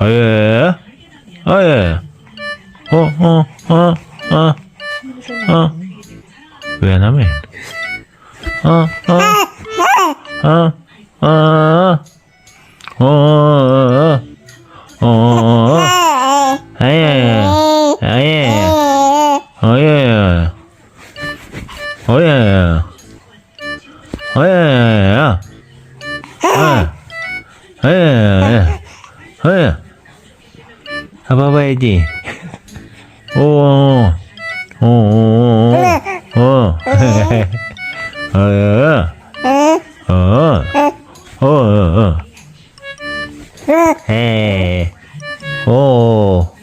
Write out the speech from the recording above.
예, 예. 왜 안 하면? 아예, 아예, 어예, 어예, 어예, 어예, 어예. 봐봐야지. 오, 오, 오, 오, 에, 오,